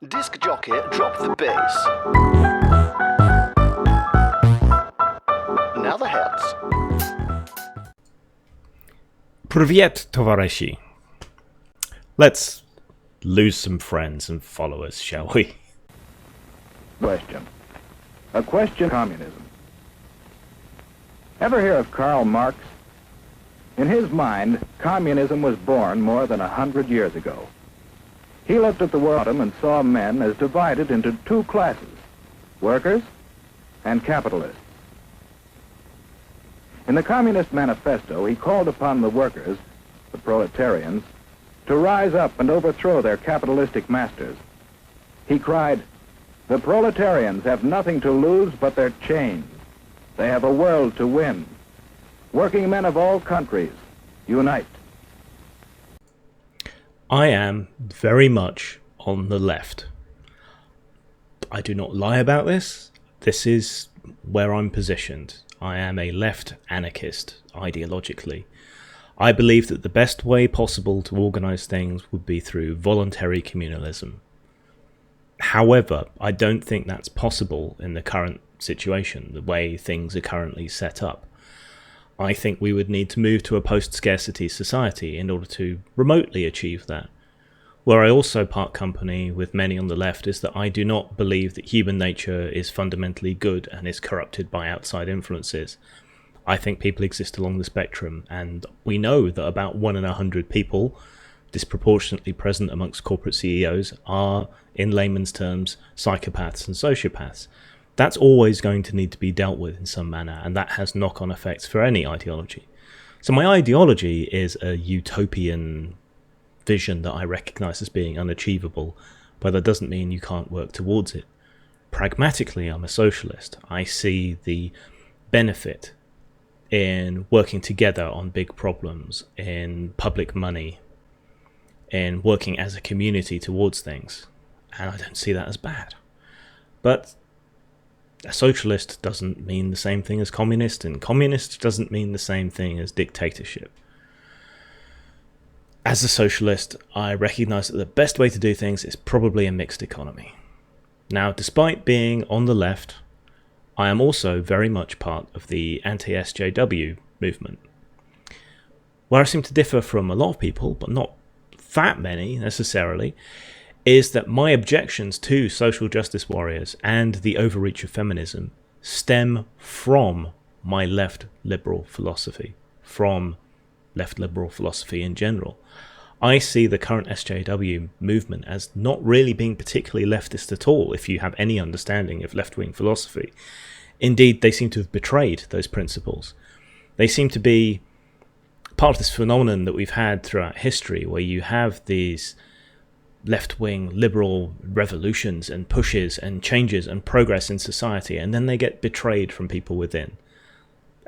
Disc jockey, drop the bass. Now the heads. Привет, товарищи. Let's lose some friends and followers, shall we? Question. A question communism. Ever hear of Karl Marx? In his mind, communism was born more than 100 years ago. He looked at the world and saw men as divided into two classes, workers and capitalists. In the Communist Manifesto, he called upon the workers, the proletarians, to rise up and overthrow their capitalistic masters. He cried, "The proletarians have nothing to lose but their chains. They have a world to win. Working men of all countries, unite." I am very much on the left. I do not lie about this. This is where I'm positioned. I am a left anarchist, ideologically. I believe that the best way possible to organise things would be through voluntary communalism. However, I don't think that's possible in the current situation, the way things are currently set up. I think we would need to move to a post-scarcity society in order to remotely achieve that. Where I also part company with many on the left is that I do not believe that human nature is fundamentally good and is corrupted by outside influences. I think people exist along the spectrum, and we know that about 1 in 100 people, disproportionately present amongst corporate CEOs, are, in layman's terms, psychopaths and sociopaths. That's always going to need to be dealt with in some manner, and that has knock-on effects for any ideology. So my ideology is a utopian vision that I recognise as being unachievable, but that doesn't mean you can't work towards it. Pragmatically, I'm a socialist. I see the benefit in working together on big problems, in public money, in working as a community towards things, and I don't see that as bad. But a socialist doesn't mean the same thing as communist, and communist doesn't mean the same thing as dictatorship. As a socialist, I recognise that the best way to do things is probably a mixed economy. Now, despite being on the left, I am also very much part of the Anti-SJW movement. Where I seem to differ from a lot of people, but not that many necessarily, is that my objections to social justice warriors and the overreach of feminism stem from my left liberal philosophy, from left liberal philosophy in general. I see the current SJW movement as not really being particularly leftist at all, if you have any understanding of left-wing philosophy. Indeed, they seem to have betrayed those principles. They seem to be part of this phenomenon that we've had throughout history, where you have these left-wing liberal revolutions and pushes and changes and progress in society, and then they get betrayed from people within.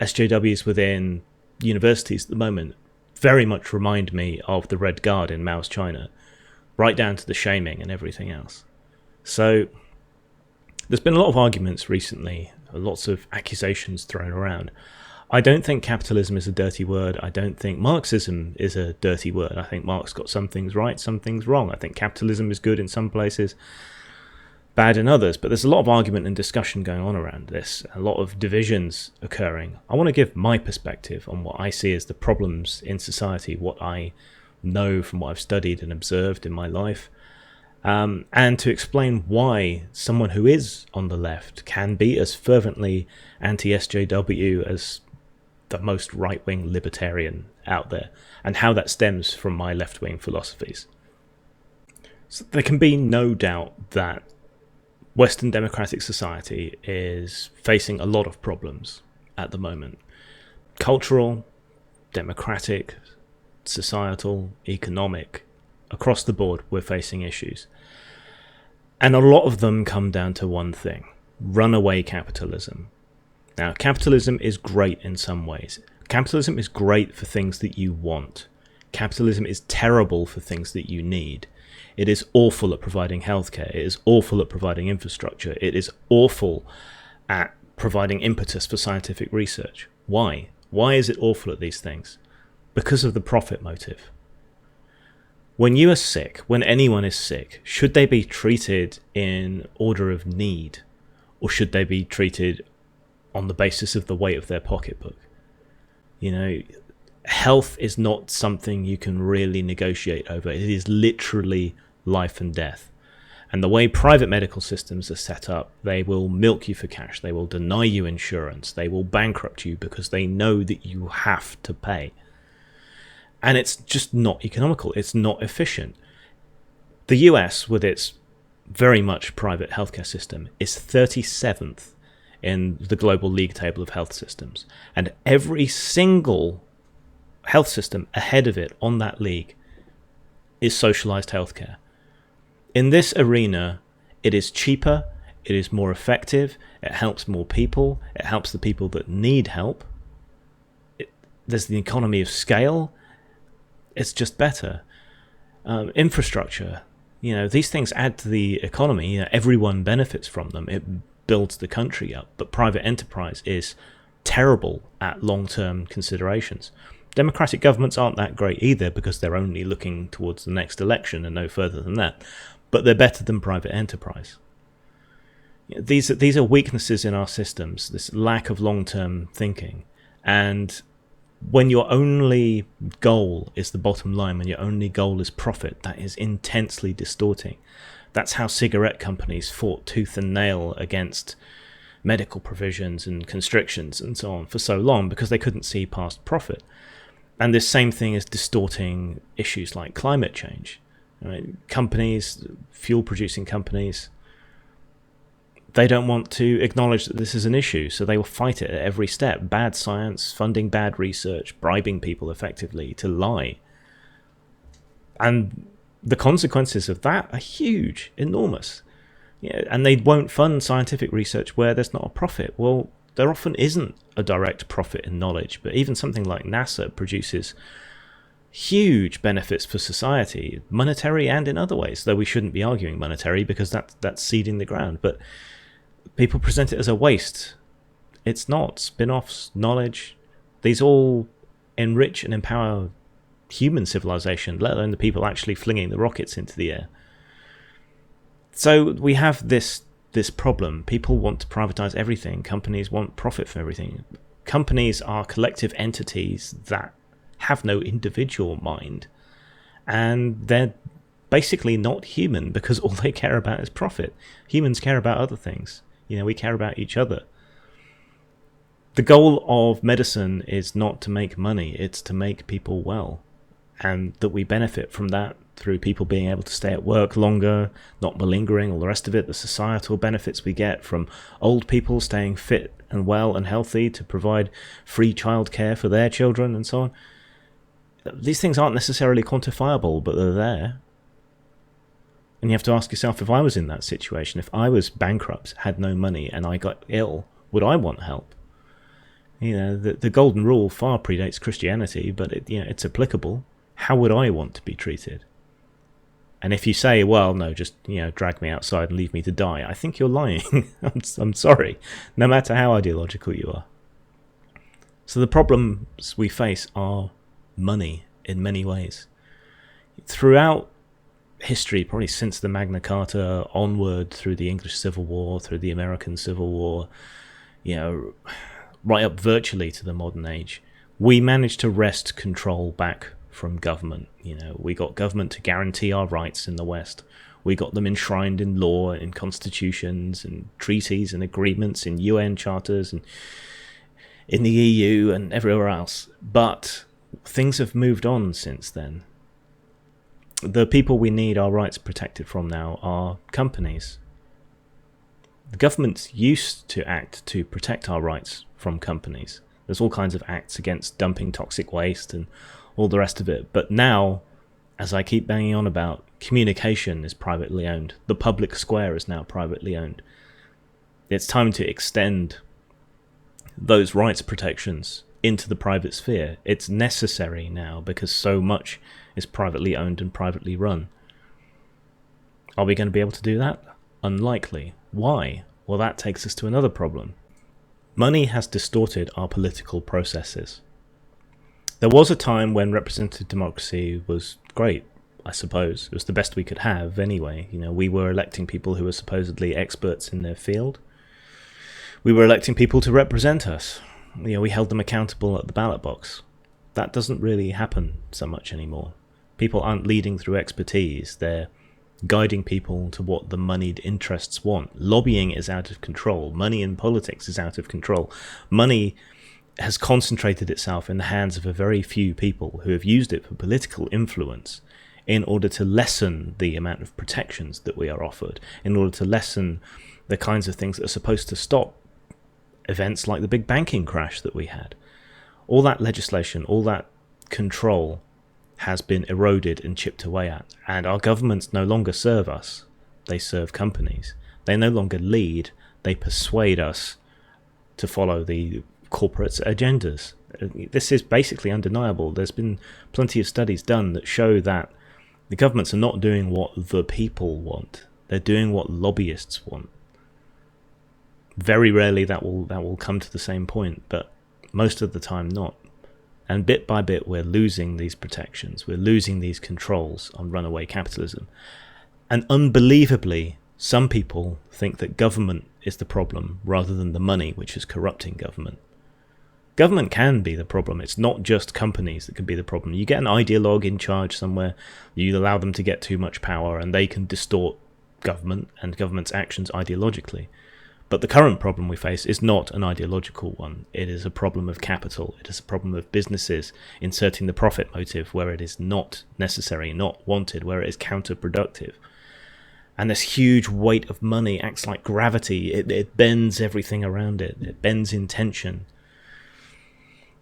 SJWs within universities at the moment very much remind me of the Red Guard in Mao's China, right down to the shaming and everything else. So there's been a lot of arguments recently, lots of accusations thrown around. I don't think capitalism is a dirty word. I don't think Marxism is a dirty word. I think Marx got some things right, some things wrong. I think capitalism is good in some places, bad in others. But there's a lot of argument and discussion going on around this, a lot of divisions occurring. I want to give my perspective on what I see as the problems in society, what I know from what I've studied and observed in my life, and to explain why someone who is on the left can be as fervently anti-SJW as the most right-wing libertarian out there, and how that stems from my left-wing philosophies. So there can be no doubt that Western democratic society is facing a lot of problems at the moment. Cultural, democratic, societal, economic, across the board we're facing issues. And a lot of them come down to one thing: runaway capitalism. Now, capitalism is great in some ways. Capitalism is great for things that you want. Capitalism is terrible for things that you need. It is awful at providing healthcare. It is awful at providing infrastructure. It is awful at providing impetus for scientific research. Why? Why is it awful at these things? Because of the profit motive. When you are sick, when anyone is sick, should they be treated in order of need, or should they be treated on the basis of the weight of their pocketbook? You know, health is not something you can really negotiate over. It is literally life and death. And the way private medical systems are set up, they will milk you for cash. They will deny you insurance. They will bankrupt you because they know that you have to pay. And it's just not economical. It's not efficient. The US, with its very much private healthcare system, is 37th in the global league table of health systems. And every single health system ahead of it on that league is socialized healthcare. In this arena, it is cheaper, it is more effective, it helps more people, it helps the people that need help. There's the economy of scale. It's just better. Infrastructure, you know, these things add to the economy. You know, everyone benefits from them. It builds the country up. But private enterprise is terrible at long-term considerations. Democratic governments aren't that great either because they're only looking towards the next election and no further than that. But they're better than private enterprise. You know, these are weaknesses in our systems, this lack of long-term thinking. And when your only goal is the bottom line, when your only goal is profit, that is intensely distorting. That's how cigarette companies fought tooth and nail against medical provisions and constrictions and so on for so long, because they couldn't see past profit. And this same thing is distorting issues like climate change. Right? Companies, fuel-producing companies, they don't want to acknowledge that this is an issue, so they will fight it at every step. Bad science, funding bad research, bribing people effectively to lie. And the consequences of that are huge, enormous. Yeah, and they won't fund scientific research where there's not a profit. Well, there often isn't a direct profit in knowledge, but even something like NASA produces huge benefits for society, monetary and in other ways, though we shouldn't be arguing monetary because that's seeding the ground. But people present it as a waste. It's not. Spin-offs, knowledge, these all enrich and empower human civilization, let alone the people actually flinging the rockets into the air. So we have this problem. People want to privatize everything. Companies want profit from everything. Companies are collective entities that have no individual mind, and they're basically not human because all they care about is profit. Humans care about other things. You know, we care about each other. The goal of medicine is not to make money, it's to make people well, and that we benefit from that through people being able to stay at work longer, not malingering, all the rest of it, the societal benefits we get from old people staying fit and well and healthy to provide free childcare for their children and so on. These things aren't necessarily quantifiable, but they're there. And you have to ask yourself, if I was in that situation, if I was bankrupt, had no money, and I got ill, would I want help? You know, the golden rule far predates Christianity, but it's applicable. How would I want to be treated? And if you say, well, no, just drag me outside and leave me to die, I think you're lying. I'm sorry, no matter how ideological you are. So the problems we face are money in many ways. Throughout history, probably since the Magna Carta onward, through the English Civil War, through the American Civil War, right up virtually to the modern age, we managed to wrest control back from government. We got government to guarantee our rights in the West. We got them enshrined in law, in constitutions, and treaties and agreements, in UN charters, and in the EU and everywhere else. But things have moved on since then. The people we need our rights protected from now are companies. The governments used to act to protect our rights from companies. There's all kinds of acts against dumping toxic waste and all the rest of it. But now, as I keep banging on about, communication is privately owned. The public square is now privately owned. It's time to extend those rights protections into the private sphere. It's necessary now because so much is privately owned and privately run. Are we going to be able to do that? Unlikely. Why? Well, that takes us to another problem. Money has distorted our political processes. There was a time when representative democracy was great. I suppose. It was the best we could have anyway. We were electing people who were supposedly experts in their field. We were electing people to represent us. We held them accountable at the ballot box. That doesn't really happen so much anymore. People aren't leading through expertise. They're guiding people to what the moneyed interests want. Lobbying is out of control. Money in politics is out of control. Money has concentrated itself in the hands of a very few people who have used it for political influence in order to lessen the amount of protections that we are offered, in order to lessen the kinds of things that are supposed to stop events like the big banking crash that we had. All that legislation, all that control has been eroded and chipped away at, and our governments no longer serve us. They serve companies. They no longer lead. They persuade us to follow the corporate agendas. This is basically undeniable. There's been plenty of studies done that show that the governments are not doing what the people want. They're doing what lobbyists want. Very rarely that will come to the same point, but most of the time not. And bit by bit we're losing these protections. We're losing these controls on runaway capitalism. And unbelievably, some people think that government is the problem rather than the money which is corrupting government. Government can be the problem. It's not just companies that can be the problem. You get an ideologue in charge somewhere, you allow them to get too much power, and they can distort government and government's actions ideologically. But the current problem we face is not an ideological one. It is a problem of capital. It is a problem of businesses inserting the profit motive where it is not necessary, not wanted, where it is counterproductive. And this huge weight of money acts like gravity. It bends everything around it. It bends intention.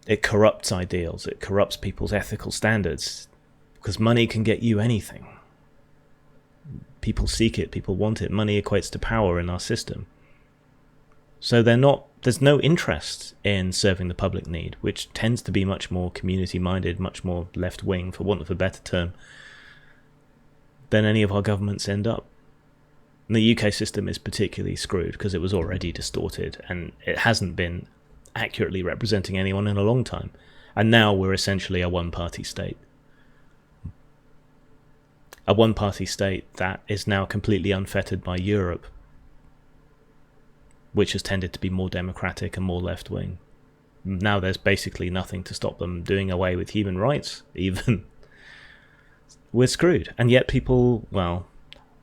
It corrupts ideals. It corrupts people's ethical standards. Because money can get you anything. People seek it. People want it. Money equates to power in our system. So there's no interest in serving the public need, which tends to be much more community-minded, much more left-wing, for want of a better term, than any of our governments end up. And the UK system is particularly screwed because it was already distorted and it hasn't been accurately representing anyone in a long time. And now we're essentially a one-party state. A one-party state that is now completely unfettered by Europe, which has tended to be more democratic and more left-wing. Now there's basically nothing to stop them doing away with human rights, even. We're screwed. And yet people, well,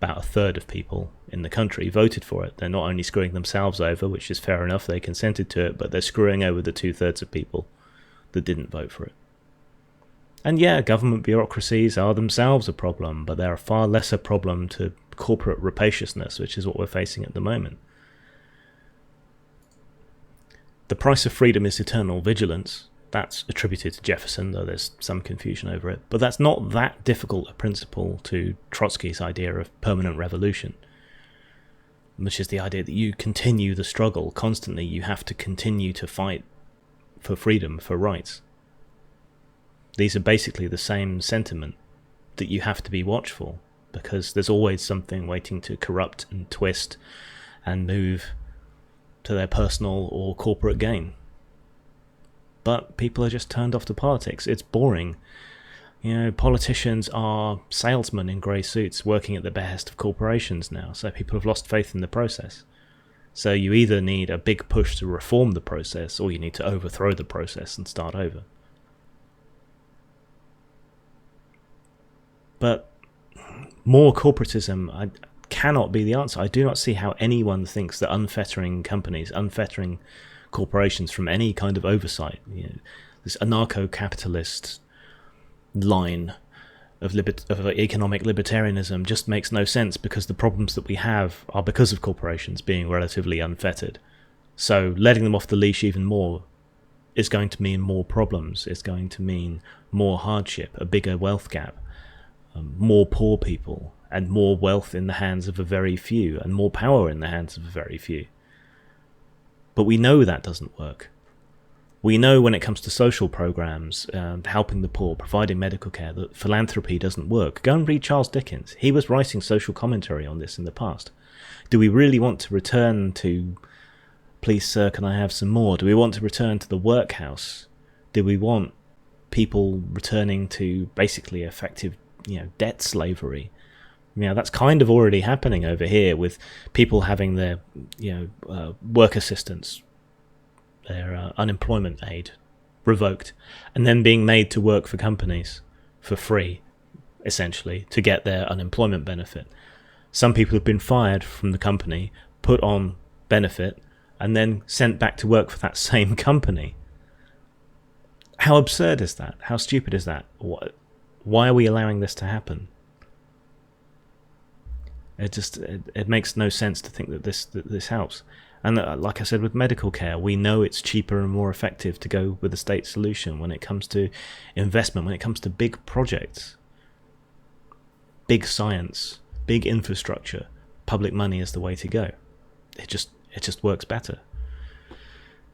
about a third of people in the country voted for it. They're not only screwing themselves over, which is fair enough, they consented to it, but they're screwing over the 2/3 of people that didn't vote for it. And yeah, government bureaucracies are themselves a problem, but they're a far lesser problem to corporate rapaciousness, which is what we're facing at the moment. The price of freedom is eternal vigilance. That's attributed to Jefferson, though there's some confusion over it. But that's not that difficult a principle to Trotsky's idea of permanent revolution, which is the idea that you continue the struggle constantly. You have to continue to fight for freedom, for rights. These are basically the same sentiment, that you have to be watchful, because there's always something waiting to corrupt and twist and move to their personal or corporate gain. But people are just turned off to politics. It's boring. Politicians are salesmen in grey suits working at the behest of corporations now, so people have lost faith in the process. So you either need a big push to reform the process, or you need to overthrow the process and start over. But more corporatism cannot be the answer. I do not see how anyone thinks that unfettering companies, unfettering corporations from any kind of oversight, this anarcho-capitalist line of economic libertarianism just makes no sense, because the problems that we have are because of corporations being relatively unfettered. So letting them off the leash even more is going to mean more problems. It's going to mean more hardship, a bigger wealth gap, more poor people, and more wealth in the hands of a very few, and more power in the hands of a very few. But we know that doesn't work. We know when it comes to social programs, helping the poor, providing medical care, that philanthropy doesn't work. Go and read Charles Dickens. He was writing social commentary on this in the past. Do we really want to return to, please sir, can I have some more? Do we want to return to the workhouse? Do we want people returning to basically effective debt slavery. That's kind of already happening over here with people having their work assistance, their unemployment aid revoked, and then being made to work for companies for free, essentially, to get their unemployment benefit. Some people have been fired from the company, put on benefit, and then sent back to work for that same company. How absurd is that? How stupid is that? Why are we allowing this to happen? It makes no sense to think that this helps. And like I said, with medical care, we know it's cheaper and more effective to go with a state solution when it comes to investment, when it comes to big projects, big science, big infrastructure. Public money is the way to go. It just works better.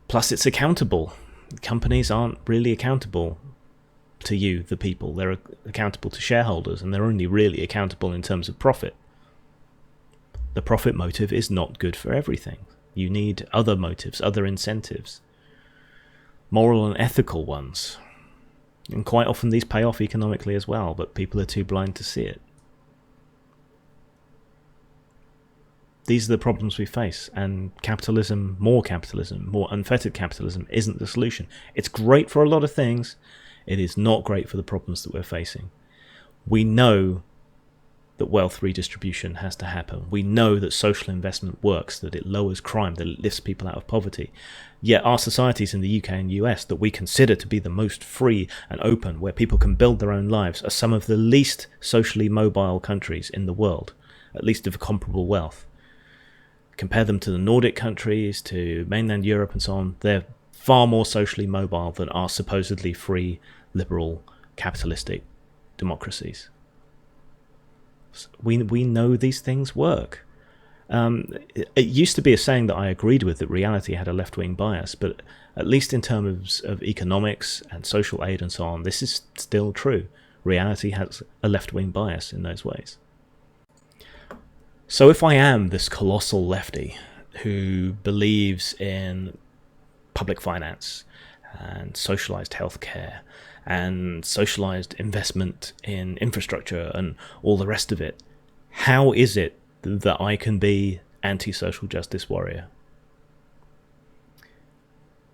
Plus, it's accountable. Companies aren't really accountable to you, the people. They're accountable to shareholders, and they're only really accountable in terms of profit. The profit motive is not good for everything. You need other motives, other incentives, moral and ethical ones. And quite often these pay off economically as well, but people are too blind to see it. These are the problems we face, and capitalism, more unfettered capitalism, isn't the solution. It's great for a lot of things. It is not great for the problems that we're facing. We know that wealth redistribution has to happen. We know that social investment works, that it lowers crime, that it lifts people out of poverty. Yet our societies in the UK and US that we consider to be the most free and open, where people can build their own lives, are some of the least socially mobile countries in the world, at least of comparable wealth. Compare them to the Nordic countries, to mainland Europe and so on. They're far more socially mobile than our supposedly free, liberal, capitalistic democracies. We know these things work. It used to be a saying that I agreed with, that reality had a left-wing bias, but at least in terms of economics and social aid and so on, this is still true. Reality has a left-wing bias in those ways. So if I am this colossal lefty who believes in public finance and socialized healthcare and socialized investment in infrastructure and all the rest of it, how is it that I can be anti-social justice warrior?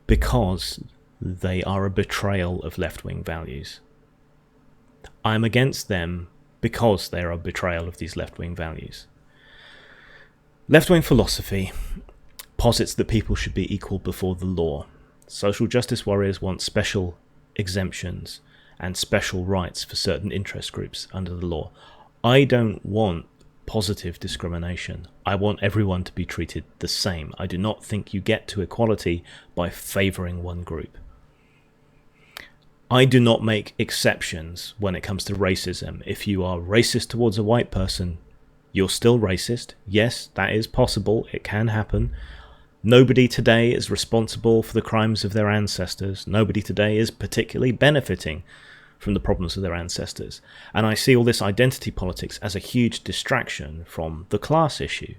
Because they are a betrayal of left-wing values. I'm against them because they are a betrayal of these left-wing values. Left-wing philosophy posits that people should be equal before the law. Social justice warriors want special exemptions and special rights for certain interest groups under the law. I don't want positive discrimination. I want everyone to be treated the same. I do not think you get to equality by favouring one group. I do not make exceptions when it comes to racism. If you are racist towards a white person, you're still racist. Yes, that is possible. It can happen. Nobody today is responsible for the crimes of their ancestors. Nobody today is particularly benefiting from the problems of their ancestors. And I see all this identity politics as a huge distraction from the class issue.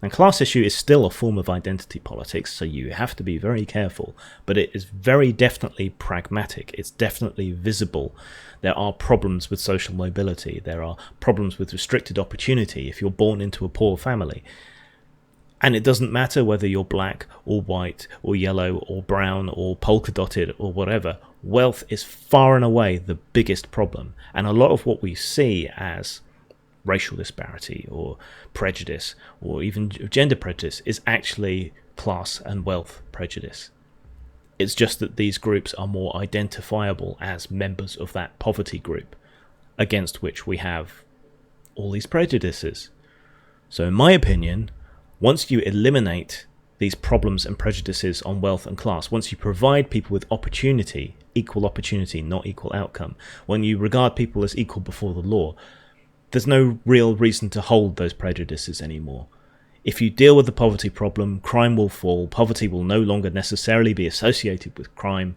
And class issue is still a form of identity politics, so you have to be very careful. But it is very definitely pragmatic. It's definitely visible. There are problems with social mobility. There are problems with restricted opportunity if you're born into a poor family. And it doesn't matter whether you're black or white or yellow or brown or polka dotted or whatever. Wealth is far and away the biggest problem. And a lot of what we see as racial disparity or prejudice or even gender prejudice is actually class and wealth prejudice. It's just that these groups are more identifiable as members of that poverty group against which we have all these prejudices. So in my opinion, once you eliminate these problems and prejudices on wealth and class, once you provide people with opportunity, equal opportunity, not equal outcome, when you regard people as equal before the law, there's no real reason to hold those prejudices anymore. If you deal with the poverty problem, crime will fall, poverty will no longer necessarily be associated with crime,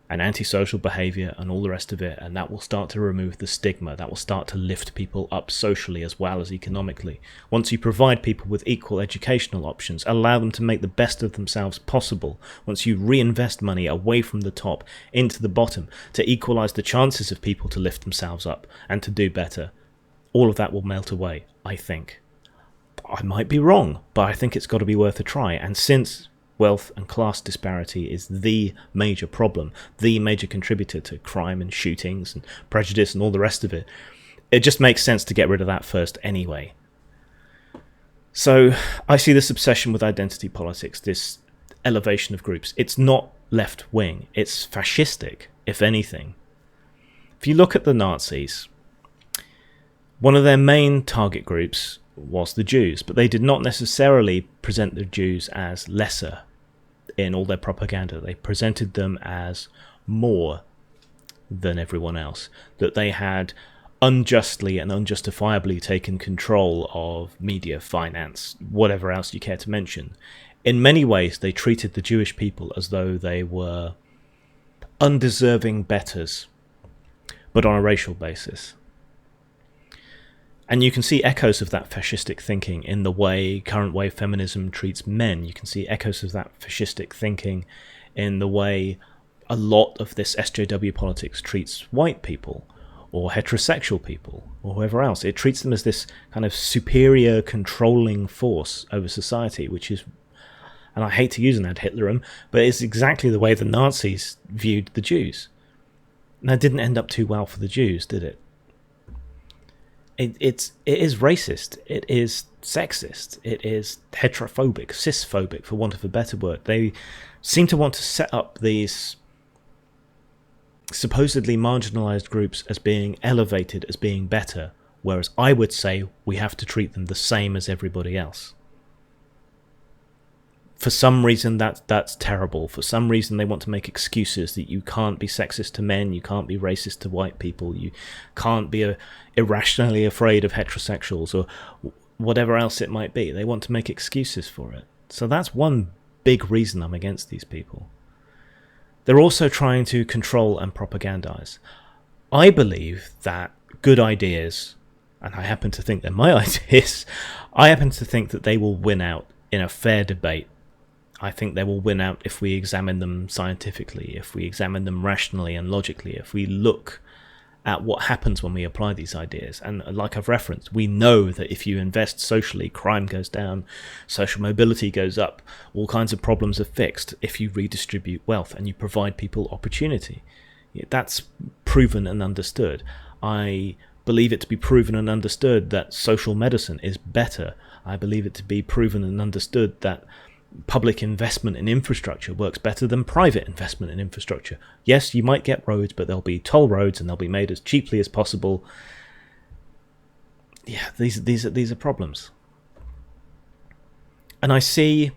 and antisocial behavior and all the rest of it, and that will start to remove the stigma. That will start to lift people up socially as well as economically. Once you provide people with equal educational options, allow them to make the best of themselves possible, once you reinvest money away from the top into the bottom to equalize the chances of people to lift themselves up and to do better, all of that will melt away, I think. I might be wrong, but I think it's got to be worth a try. And since wealth and class disparity is the major problem, the major contributor to crime and shootings and prejudice and all the rest of it, it just makes sense to get rid of that first anyway. So I see this obsession with identity politics, this elevation of groups. It's not left-wing, it's fascistic, if anything. If you look at the Nazis, one of their main target groups was the Jews, but they did not necessarily present the Jews as lesser in all their propaganda. They presented them as more than everyone else, that they had unjustly and unjustifiably taken control of media, finance, whatever else you care to mention. In many ways, they treated the Jewish people as though they were undeserving betters, but on a racial basis. And you can see echoes of that fascistic thinking in the way current wave feminism treats men. You can see echoes of that fascistic thinking in the way a lot of this SJW politics treats white people or heterosexual people or whoever else. It treats them as this kind of superior controlling force over society, which is, and I hate to use an ad Hitlerum, but it's exactly the way the Nazis viewed the Jews. And that didn't end up too well for the Jews, did it? It is racist, it is sexist, it is heterophobic, cisphobic, for want of a better word. They seem to want to set up these supposedly marginalized groups as being elevated, as being better, whereas I would say we have to treat them the same as everybody else. For some reason, that's terrible. For some reason, they want to make excuses that you can't be sexist to men, you can't be racist to white people, you can't be irrationally afraid of heterosexuals, or whatever else it might be. They want to make excuses for it. So that's one big reason I'm against these people. They're also trying to control and propagandize. I believe that good ideas, and I happen to think they're my ideas, I happen to think that they will win out in a fair debate. I think they will win out if we examine them scientifically, if we examine them rationally and logically, if we look at what happens when we apply these ideas. And like I've referenced, we know that if you invest socially, crime goes down, social mobility goes up, all kinds of problems are fixed if you redistribute wealth and you provide people opportunity. That's proven and understood. I believe it to be proven and understood that social medicine is better. I believe it to be proven and understood that public investment in infrastructure works better than private investment in infrastructure. Yes, you might get roads, but they'll be toll roads and they'll be made as cheaply as possible. Yeah, these are problems. And I see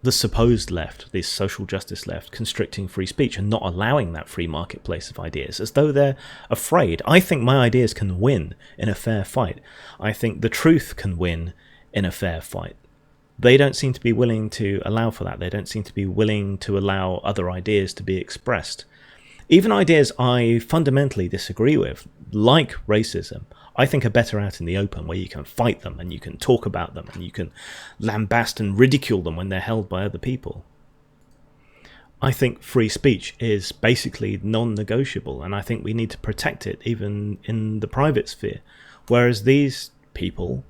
the supposed left, this social justice left, constricting free speech and not allowing that free marketplace of ideas, as though they're afraid. I think my ideas can win in a fair fight. I think the truth can win in a fair fight. They don't seem to be willing to allow for that. They don't seem to be willing to allow other ideas to be expressed. Even ideas I fundamentally disagree with, like racism, I think are better out in the open, where you can fight them and you can talk about them and you can lambast and ridicule them when they're held by other people. I think free speech is basically non-negotiable, and I think we need to protect it even in the private sphere. Whereas these people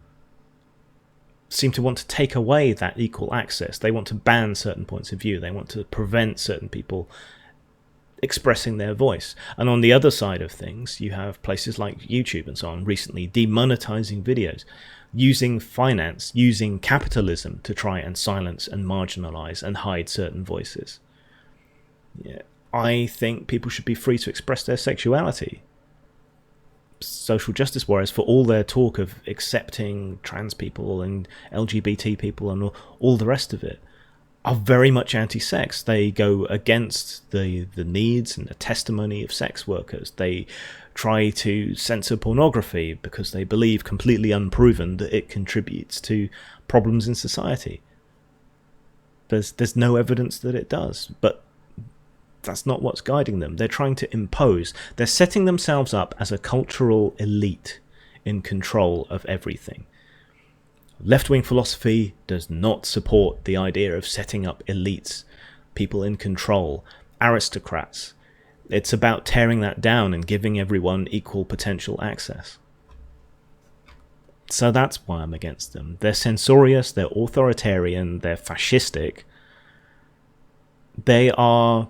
seem to want to take away that equal access. They want to ban certain points of view. They want to prevent certain people expressing their voice. And on the other side of things, you have places like YouTube and so on recently demonetizing videos, using finance, using capitalism to try and silence and marginalize and hide certain voices. Yeah, I think people should be free to express their sexuality. Social justice warriors, for all their talk of accepting trans people and LGBT people and all the rest of it, are very much anti-sex. They go against the needs and the testimony of sex workers. They try to censor pornography because they believe, completely unproven, that it contributes to problems in society. There's no evidence that it does, but That's not what's guiding them. They're trying to impose. They're setting themselves up as a cultural elite in control of everything. Left-wing philosophy does not support the idea of setting up elites, people in control, aristocrats. It's about tearing that down and giving everyone equal potential access. So that's why I'm against them. They're censorious, they're authoritarian, they're fascistic. They are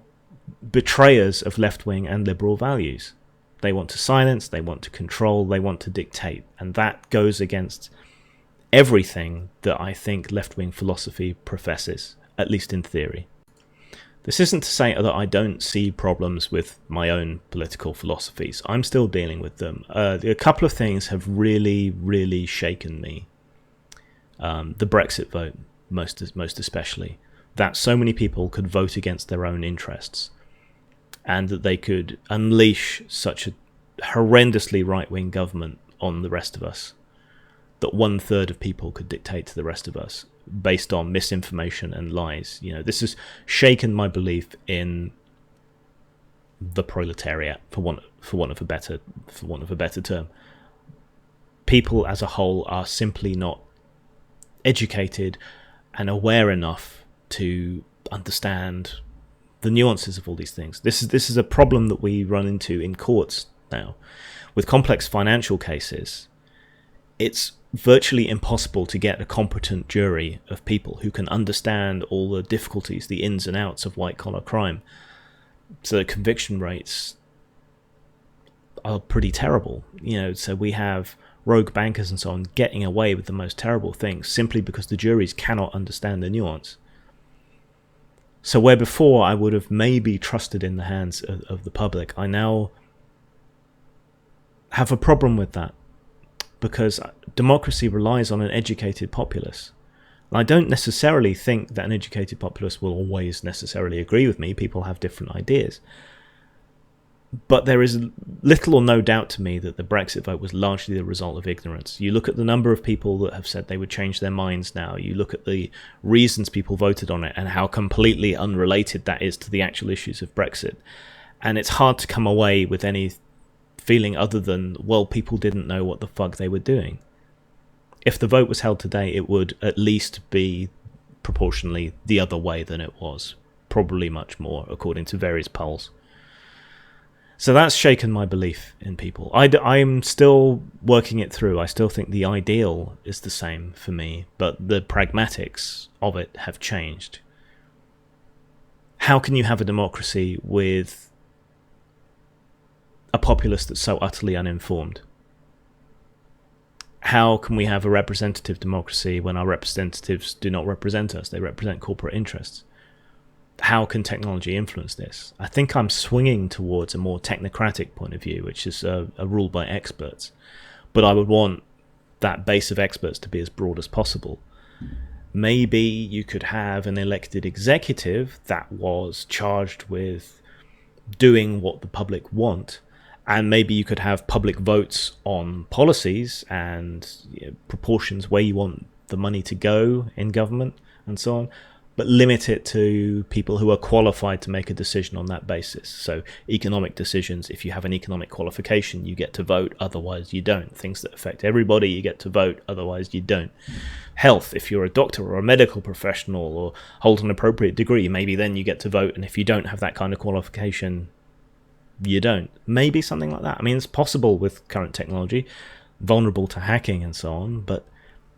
betrayers of left-wing and liberal values. They want to silence, they want to control, they want to dictate. And that goes against everything that I think left-wing philosophy professes, at least in theory. This isn't to say that I don't see problems with my own political philosophies. I'm still dealing with them. A couple of things have really, really shaken me. The Brexit vote, most especially. That so many people could vote against their own interests, and that they could unleash such a horrendously right-wing government on the rest of us, that 1/3 of people could dictate to the rest of us based on misinformation and lies. This has shaken my belief in the proletariat, for want of a better term. People as a whole are simply not educated and aware enough to understand the nuances of all these things. This is a problem that we run into in courts now with complex financial cases. It's virtually impossible to get a competent jury of people who can understand all the difficulties, the ins and outs of white-collar crime. So the conviction rates are pretty terrible. So we have rogue bankers and so on getting away with the most terrible things simply because the juries cannot understand the nuance. So where before I would have maybe trusted in the hands of the public, I now have a problem with that, because democracy relies on an educated populace. And I don't necessarily think that an educated populace will always necessarily agree with me. People have different ideas. But there is little or no doubt to me that the Brexit vote was largely the result of ignorance. You look at the number of people that have said they would change their minds now. You look at the reasons people voted on it and how completely unrelated that is to the actual issues of Brexit. And it's hard to come away with any feeling other than, well, people didn't know what the fuck they were doing. If the vote was held today, it would at least be proportionally the other way than it was. Probably much more, according to various polls. So that's shaken my belief in people. I'm still working it through. I still think the ideal is the same for me, but the pragmatics of it have changed. How can you have a democracy with a populace that's so utterly uninformed? How can we have a representative democracy when our representatives do not represent us? They represent corporate interests. How can technology influence this? I think I'm swinging towards a more technocratic point of view, which is a rule by experts. But I would want that base of experts to be as broad as possible. Maybe you could have an elected executive that was charged with doing what the public want, and maybe you could have public votes on policies and proportions where you want the money to go in government and so on, but limit it to people who are qualified to make a decision on that basis. So economic decisions, if you have an economic qualification, you get to vote, otherwise you don't. Things that affect everybody, you get to vote, otherwise you don't. Health, if you're a doctor or a medical professional or hold an appropriate degree, maybe then you get to vote, and if you don't have that kind of qualification, you don't. Maybe something like that. I mean, it's possible with current technology, vulnerable to hacking and so on, but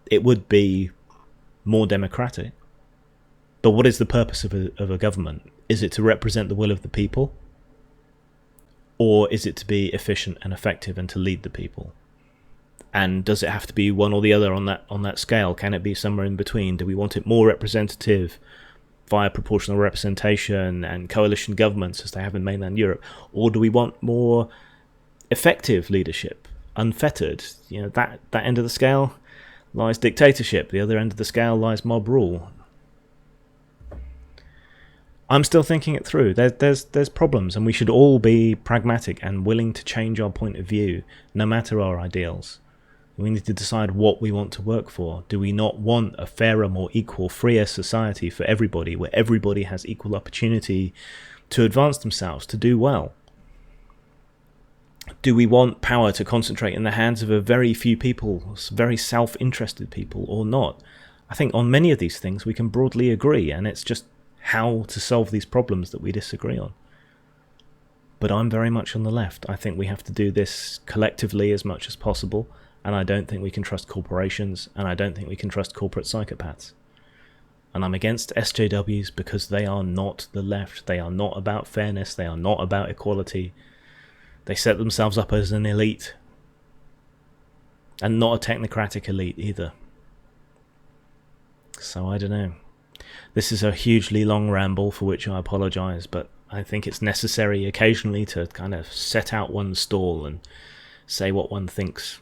it would be more democratic. But what is the purpose of a government? Is it to represent the will of the people? Or is it to be efficient and effective and to lead the people? And does it have to be one or the other on that scale? Can it be somewhere in between? Do we want it more representative via proportional representation and coalition governments as they have in mainland Europe? Or do we want more effective leadership, unfettered? That end of the scale lies dictatorship. The other end of the scale lies mob rule. I'm still thinking it through. There's problems, and we should all be pragmatic and willing to change our point of view, no matter our ideals. We need to decide what we want to work for. Do we not want a fairer, more equal, freer society for everybody, where everybody has equal opportunity to advance themselves, to do well? Do we want power to concentrate in the hands of a very few people, very self-interested people, or not? I think on many of these things we can broadly agree, and it's just how to solve these problems that we disagree on. But I'm very much on the left. I think we have to do this collectively as much as possible, and I don't think we can trust corporations, and I don't think we can trust corporate psychopaths. And I'm against SJWs because they are not the left. They are not about fairness. They are not about equality. They set themselves up as an elite, and not a technocratic elite either. So I don't know. This is a hugely long ramble for which I apologise, but I think it's necessary occasionally to kind of set out one's stall and say what one thinks.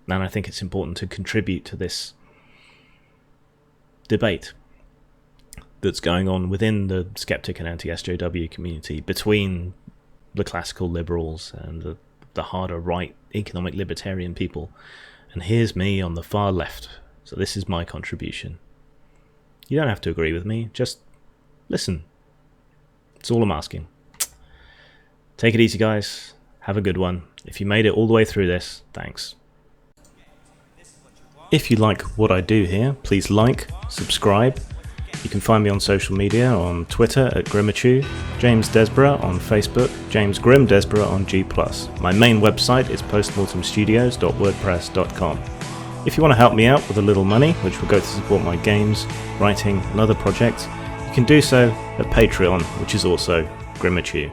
And I think it's important to contribute to this debate that's going on within the skeptic and anti-SJW community between the classical liberals and the harder right economic libertarian people. And here's me on the far left. So this is my contribution. You don't have to agree with me, just listen. That's all I'm asking. Take it easy, guys. Have a good one. If you made it all the way through this, thanks. If you like what I do here, please like, subscribe. You can find me on social media, on Twitter at Grimachu, James Desborough on Facebook, James Grim Desborough on G+. My main website is postmortemstudios.wordpress.com. If you want to help me out with a little money, which will go to support my games, writing and other projects, you can do so at Patreon, which is also Grimachu.